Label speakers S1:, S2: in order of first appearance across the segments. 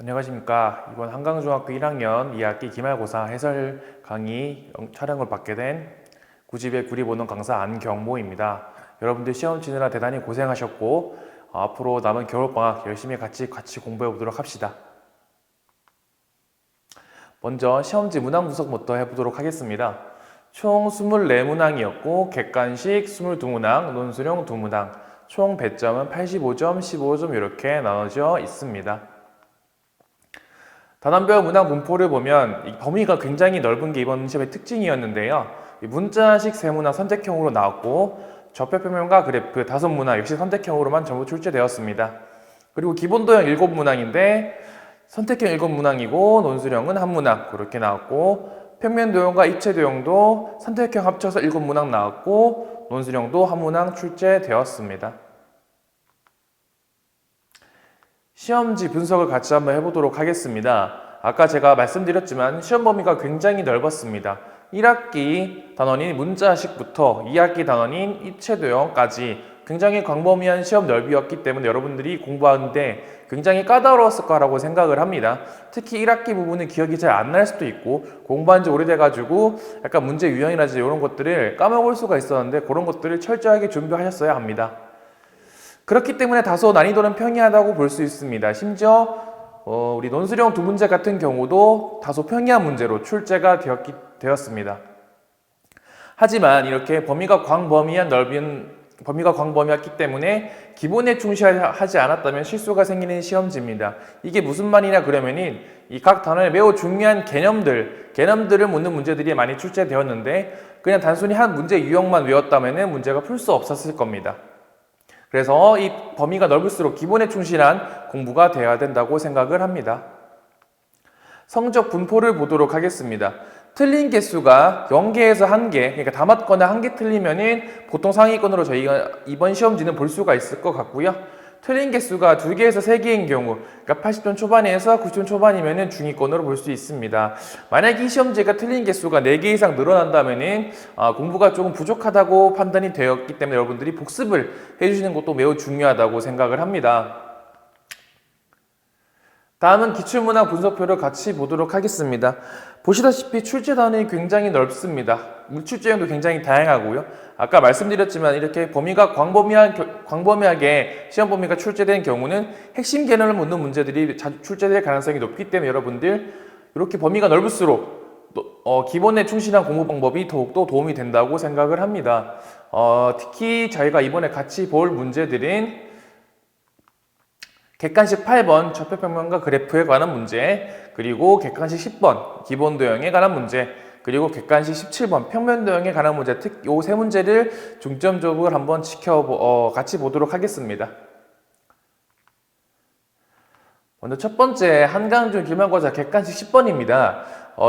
S1: 안녕하십니까. 이번 한강중학교 1학년 2학기 기말고사 해설 강의 촬영을 받게 된 구집의 구리 보는 강사 안경모입니다. 여러분들 시험 치느라 대단히 고생하셨고 앞으로 남은 겨울방학 열심히 같이 공부해 보도록 합시다. 먼저 시험지 문항 분석부터 해보도록 하겠습니다. 총 24문항이었고 객관식 22문항, 논술형 2문항, 총 배점은 85점, 15점 이렇게 나눠져 있습니다. 단원별 문항 분포를 보면 이 범위가 굉장히 넓은 게 이번 시험의 특징이었는데요. 문자식 세문항 선택형으로 나왔고 좌표표면과 그래프 5문항 역시 선택형으로만 전부 출제되었습니다. 그리고 기본도형 7문항인데 선택형 7문항이고 논술형은 1문항 그렇게 나왔고 평면도형과 입체도형도 선택형 합쳐서 7문항 나왔고 논술형도 1문항 출제되었습니다. 시험지 분석을 같이 한번 해보도록 하겠습니다. 아까 제가 말씀드렸지만 시험 범위가 굉장히 넓었습니다. 1학기 단원인 문자식부터 2학기 단원인 입체도형까지 굉장히 광범위한 시험 넓이였기 때문에 여러분들이 공부하는데 굉장히 까다로웠을 거라고 생각을 합니다. 특히 1학기 부분은 기억이 잘 안 날 수도 있고 공부한 지 오래돼가지고 약간 문제 유형이라든지 이런 것들을 까먹을 수가 있었는데 그런 것들을 철저하게 준비하셨어야 합니다. 그렇기 때문에 다소 난이도는 평이하다고 볼 수 있습니다. 심지어 우리 논술형 2문제 같은 경우도 다소 평이한 문제로 출제가 되었습니다. 하지만 이렇게 범위가 광범위했기 때문에 기본에 충실하지 않았다면 실수가 생기는 시험지입니다. 이게 무슨 말이냐 그러면은 이 각 단원의 매우 중요한 개념들을 묻는 문제들이 많이 출제되었는데 그냥 단순히 한 문제 유형만 외웠다면 문제가 풀 수 없었을 겁니다. 그래서 이 범위가 넓을수록 기본에 충실한 공부가 되어야 된다고 생각을 합니다. 성적 분포를 보도록 하겠습니다. 틀린 개수가 0개에서 1개, 그러니까 다 맞거나 1개 틀리면은 보통 상위권으로 저희가 이번 시험지는 볼 수가 있을 것 같고요. 틀린 개수가 2개에서 3개인 경우, 그러니까 80점 초반에서 90점 초반이면은 중위권으로 볼 수 있습니다. 만약 이 시험지가 틀린 개수가 4개 이상 늘어난다면은 공부가 조금 부족하다고 판단이 되었기 때문에 여러분들이 복습을 해주시는 것도 매우 중요하다고 생각을 합니다. 다음은 기출문항 분석표를 같이 보도록 하겠습니다. 보시다시피 출제 단원이 굉장히 넓습니다. 출제형도 굉장히 다양하고요. 아까 말씀드렸지만 이렇게 범위가 광범위하게 시험 범위가 출제된 경우는 핵심 개념을 묻는 문제들이 출제될 가능성이 높기 때문에 여러분들 이렇게 범위가 넓을수록 기본에 충실한 공부 방법이 더욱더 도움이 된다고 생각을 합니다. 특히 저희가 이번에 같이 볼 문제들은 객관식 8번 좌표평면과 그래프에 관한 문제, 그리고 객관식 10번 기본도형에 관한 문제, 그리고 객관식 17번 평면도형에 관한 문제, 특히 이 세 문제를 중점적으로 한번 같이 보도록 하겠습니다. 먼저 첫 번째 한강중 기말고사 객관식 10번입니다.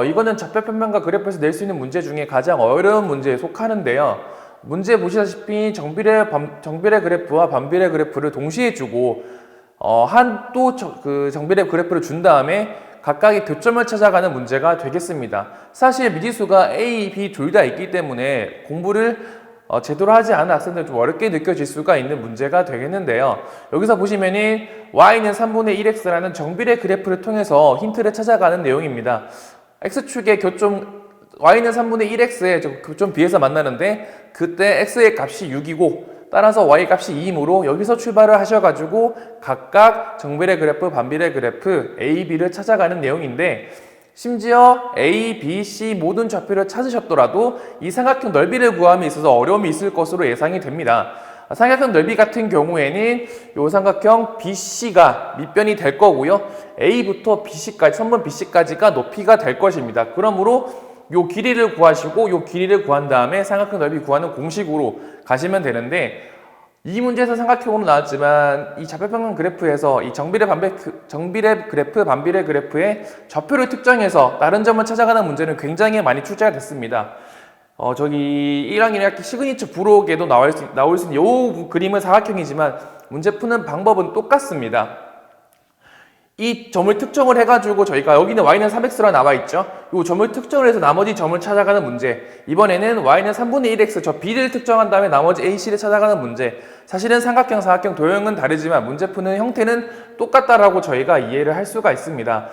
S1: 이거는 좌표평면과 그래프에서 낼 수 있는 문제 중에 가장 어려운 문제에 속하는데요. 문제 보시다시피 정비례 그래프와 반비례 그래프를 동시에 주고 그 정비례 그래프를 준 다음에 각각의 교점을 찾아가는 문제가 되겠습니다. 사실 미지수가 A, B 둘 다 있기 때문에 공부를 제대로 하지 않은 학생들은 좀 어렵게 느껴질 수가 있는 문제가 되겠는데요. 여기서 보시면은 Y는 3분의 1X라는 정비례 그래프를 통해서 힌트를 찾아가는 내용입니다. X축의 교점 Y는 3분의 1X의 교점 B에서 만나는데 그때 X의 값이 6이고 따라서 Y 값이 2이므로 여기서 출발을 하셔가지고 각각 정비례 그래프, 반비례 그래프 A, B를 찾아가는 내용인데 심지어 A, B, C 모든 좌표를 찾으셨더라도 이 삼각형 넓이를 구함에 있어서 어려움이 있을 것으로 예상이 됩니다. 삼각형 넓이 같은 경우에는 이 삼각형 BC가 밑변이 될 거고요. A부터 BC까지, 선분 BC까지가 높이가 될 것입니다. 그러므로 요 길이를 구하시고 요 길이를 구한 다음에 삼각형 넓이 구하는 공식으로 가시면 되는데 이 문제에서 삼각형으로 나왔지만 이 좌표평면 그래프에서 이 정비례 그래프, 반비례 그래프의 좌표를 특정해서 다른 점을 찾아가는 문제는 굉장히 많이 출제가 됐습니다. 저기 1학년 1학기 시그니처 부록에도 나올 수 있는 요 그림은 사각형이지만 문제 푸는 방법은 똑같습니다. 이 점을 특정을 해가지고 저희가 여기는 y는 3x라 나와있죠. 이 점을 특정을 해서 나머지 점을 찾아가는 문제. 이번에는 y는 3분의 1x 저 b를 특정한 다음에 나머지 ac를 찾아가는 문제. 사실은 삼각형, 사각형, 도형은 다르지만 문제 푸는 형태는 똑같다라고 저희가 이해를 할 수가 있습니다.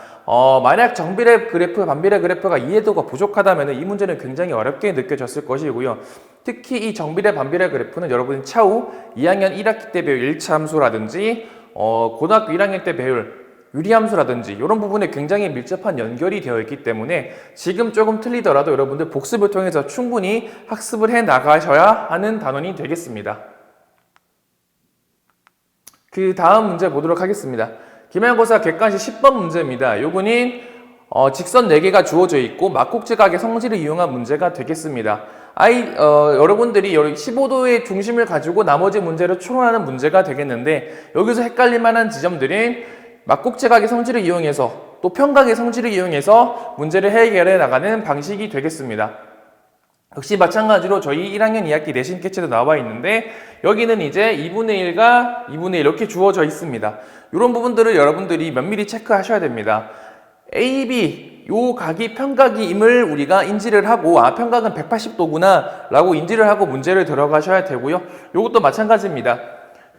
S1: 만약 정비례 그래프, 반비례 그래프가 이해도가 부족하다면 이 문제는 굉장히 어렵게 느껴졌을 것이고요. 특히 이 정비례, 반비례 그래프는 여러분이 차후 2학년 1학기 때 배울 1차 함수라든지 고등학교 1학년 때 배울 유리함수라든지 이런 부분에 굉장히 밀접한 연결이 되어 있기 때문에 지금 조금 틀리더라도 여러분들 복습을 통해서 충분히 학습을 해 나가셔야 하는 단원이 되겠습니다. 그 다음 문제 보도록 하겠습니다. 기말고사 객관식 10번 문제입니다. 요거는 직선 4개가 주어져 있고 막국지각의 성질을 이용한 문제가 되겠습니다. 여러분들이 15도의 중심을 가지고 나머지 문제를 추론하는 문제가 되겠는데 여기서 헷갈릴 만한 지점들은 막국지각의 성질을 이용해서 또 평각의 성질을 이용해서 문제를 해결해 나가는 방식이 되겠습니다. 역시 마찬가지로 저희 1학년 2학기 내신 캐치도 나와 있는데 여기는 이제 2분의 1과 2분의 1 이렇게 주어져 있습니다. 이런 부분들을 여러분들이 면밀히 체크하셔야 됩니다. A, B 요 각이 평각임을 우리가 인지를 하고 평각은 180도구나 라고 인지를 하고 문제를 들어가셔야 되고요. 요것도 마찬가지입니다.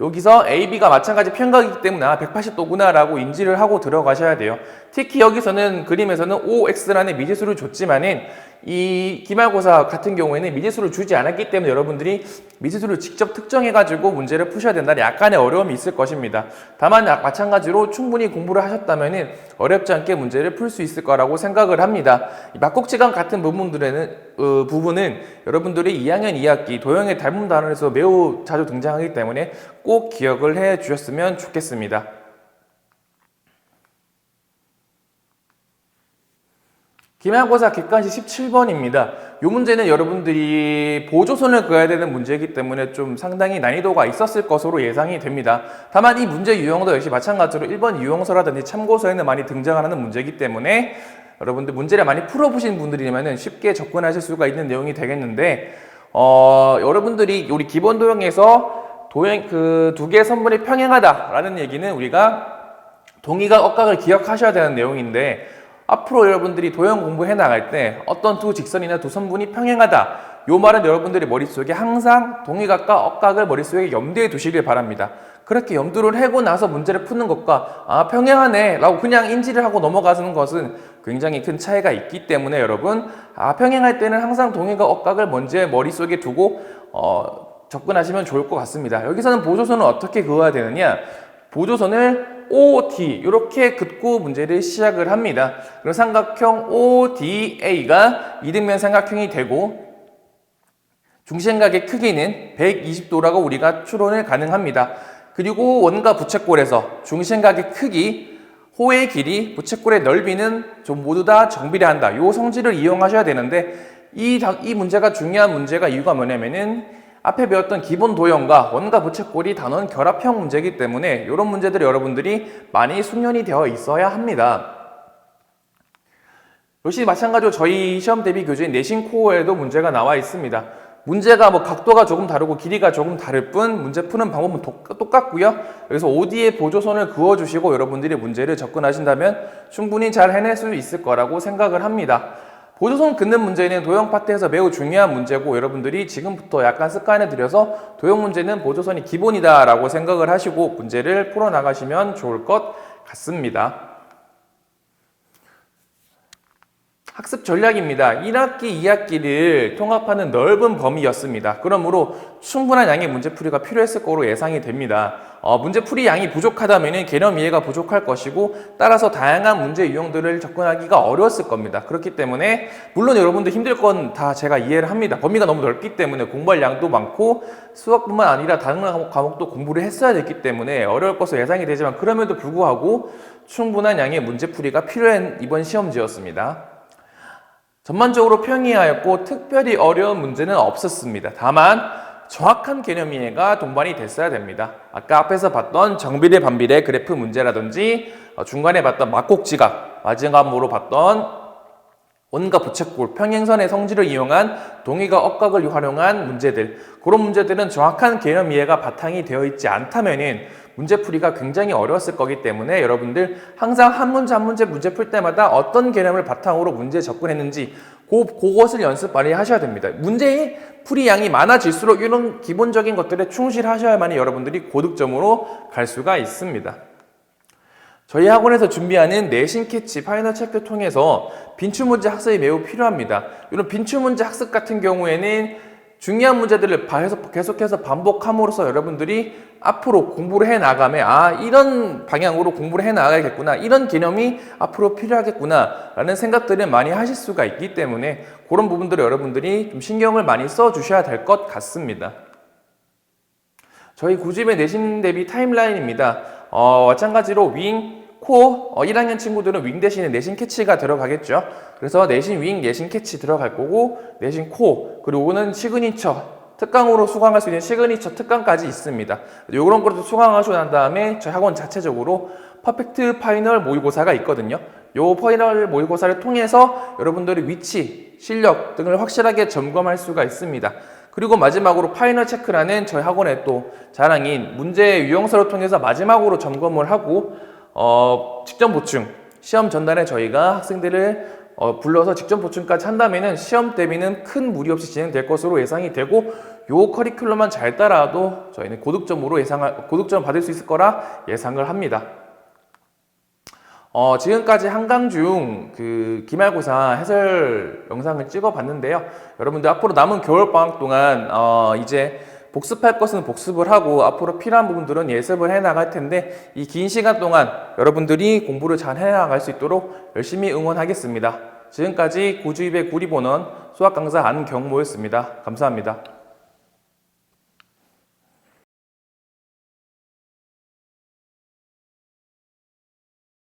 S1: 여기서 A, B가 마찬가지 평각이기 때문에 180도구나 라고 인지를 하고 들어가셔야 돼요. 특히 여기서는 그림에서는 OX라는 미지수를 줬지만은 이 기말고사 같은 경우에는 미지수를 주지 않았기 때문에 여러분들이 미지수를 직접 특정해가지고 문제를 푸셔야 된다는 약간의 어려움이 있을 것입니다. 다만 마찬가지로 충분히 공부를 하셨다면 어렵지 않게 문제를 풀 수 있을 거라고 생각을 합니다. 막국지각 같은 부분은 여러분들이 2학년 2학기 도형의 닮은 단원에서 매우 자주 등장하기 때문에 꼭 기억을 해 주셨으면 좋겠습니다. 기말고사 객관식 17번입니다. 이 문제는 여러분들이 보조선을 그어야 되는 문제이기 때문에 좀 상당히 난이도가 있었을 것으로 예상이 됩니다. 다만 이 문제 유형도 역시 마찬가지로 1번 유형서라든지 참고서에는 많이 등장하는 문제이기 때문에 여러분들 문제를 많이 풀어보신 분들이면 쉽게 접근하실 수가 있는 내용이 되겠는데 여러분들이 우리 기본 도형에서 그 두 개의 선분이 평행하다라는 얘기는 우리가 동의각, 억각을 기억하셔야 되는 내용인데 앞으로 여러분들이 도형 공부해 나갈 때 어떤 두 직선이나 두 선분이 평행하다 요 말은 여러분들이 머릿속에 항상 동의각과 억각을 머릿속에 염두에 두시길 바랍니다. 그렇게 염두를 하고 나서 문제를 푸는 것과 평행하네 라고 그냥 인지를 하고 넘어가는 것은 굉장히 큰 차이가 있기 때문에 여러분 평행할 때는 항상 동의각, 억각을 먼저 머릿속에 두고 접근하시면 좋을 것 같습니다. 여기서는 보조선을 어떻게 그어야 되느냐, 보조선을 OD 이렇게 긋고 문제를 시작을 합니다. 그럼 삼각형 ODA가 이등변 삼각형이 되고 중심각의 크기는 120도라고 우리가 추론을 가능합니다. 그리고 원과 부채꼴에서 중심각의 크기, 호의 길이, 부채꼴의 넓이는 좀 모두 다 정비례한다. 이 성질을 이용하셔야 되는데 이 문제가 중요한 문제가 이유가 뭐냐면은 앞에 배웠던 기본 도형과 원과 부채꼴이 단원 결합형 문제이기 때문에 이런 문제들이 여러분들이 많이 숙련이 되어 있어야 합니다. 역시 마찬가지로 저희 시험 대비 교재인 내신 코어에도 문제가 나와 있습니다. 문제가 각도가 조금 다르고 길이가 조금 다를 뿐 문제 푸는 방법은 똑같고요. 그래서 OD의 보조선을 그어주시고 여러분들이 문제를 접근하신다면 충분히 잘 해낼 수 있을 거라고 생각을 합니다. 보조선 긋는 문제는 도형 파트에서 매우 중요한 문제고 여러분들이 지금부터 약간 습관을 들여서 도형 문제는 보조선이 기본이다 라고 생각을 하시고 문제를 풀어나가시면 좋을 것 같습니다. 학습 전략입니다. 1학기, 2학기를 통합하는 넓은 범위였습니다. 그러므로 충분한 양의 문제풀이가 필요했을 거로 예상이 됩니다. 문제풀이 양이 부족하다면 개념 이해가 부족할 것이고 따라서 다양한 문제 유형들을 접근하기가 어려웠을 겁니다. 그렇기 때문에 물론 여러분들 힘들 건 다 제가 이해를 합니다. 범위가 너무 넓기 때문에 공부할 양도 많고 수학뿐만 아니라 다른 과목도 공부를 했어야 됐기 때문에 어려울 것으로 예상이 되지만 그럼에도 불구하고 충분한 양의 문제풀이가 필요한 이번 시험지였습니다. 전반적으로 평이하였고 특별히 어려운 문제는 없었습니다. 다만 정확한 개념 이해가 동반이 됐어야 됩니다. 아까 앞에서 봤던 정비례, 반비례 그래프 문제라든지 중간에 봤던 막곡지각, 마지막으로 봤던 원과 부채꼴, 평행선의 성질을 이용한 동의과 억각을 활용한 문제들, 그런 문제들은 정확한 개념 이해가 바탕이 되어 있지 않다면 문제풀이가 굉장히 어려웠을 거기 때문에 여러분들 항상 한 문제 한 문제 문제 풀 때마다 어떤 개념을 바탕으로 문제에 접근했는지 그것을 연습 많이 하셔야 됩니다. 문제의 풀이 양이 많아질수록 이런 기본적인 것들에 충실하셔야만이 여러분들이 고득점으로 갈 수가 있습니다. 저희 학원에서 준비하는 내신 캐치 파이널 체크 통해서 빈출문제 학습이 매우 필요합니다. 이런 빈출문제 학습 같은 경우에는 중요한 문제들을 계속해서 반복함으로써 여러분들이 앞으로 공부를 해 나가면 이런 방향으로 공부를 해 나가야겠구나, 이런 개념이 앞으로 필요하겠구나 라는 생각들을 많이 하실 수가 있기 때문에 그런 부분들을 여러분들이 좀 신경을 많이 써 주셔야 될 것 같습니다. 저희 9집의 내신 대비 타임라인입니다. 마찬가지로 윙, 코, 1학년 친구들은 윙 대신에 내신 캐치가 들어가겠죠. 그래서 내신 윙, 내신 캐치 들어갈 거고, 내신 코, 그리고는 시그니처, 특강으로 수강할 수 있는 시그니처 특강까지 있습니다. 요런 것도 수강하시고 난 다음에 저희 학원 자체적으로 퍼펙트 파이널 모의고사가 있거든요. 요 파이널 모의고사를 통해서 여러분들의 위치, 실력 등을 확실하게 점검할 수가 있습니다. 그리고 마지막으로 파이널 체크라는 저희 학원의 또 자랑인 문제 유형서를 통해서 마지막으로 점검을 하고 직전 보충, 시험 전날에 저희가 학생들을 불러서 직전 보충까지 한다면은 시험 대비는 큰 무리 없이 진행될 것으로 예상이 되고, 요 커리큘럼만 잘 따라도 저희는 고득점 받을 수 있을 거라 예상을 합니다. 지금까지 한강중 기말고사 해설 영상을 찍어봤는데요. 여러분들 앞으로 남은 겨울방학 동안 이제 복습할 것은 복습을 하고 앞으로 필요한 부분들은 예습을 해나갈 텐데, 이 긴 시간 동안 여러분들이 공부를 잘 해나갈 수 있도록 열심히 응원하겠습니다. 지금까지 고주입의 구리본원 수학강사 안경모였습니다. 감사합니다.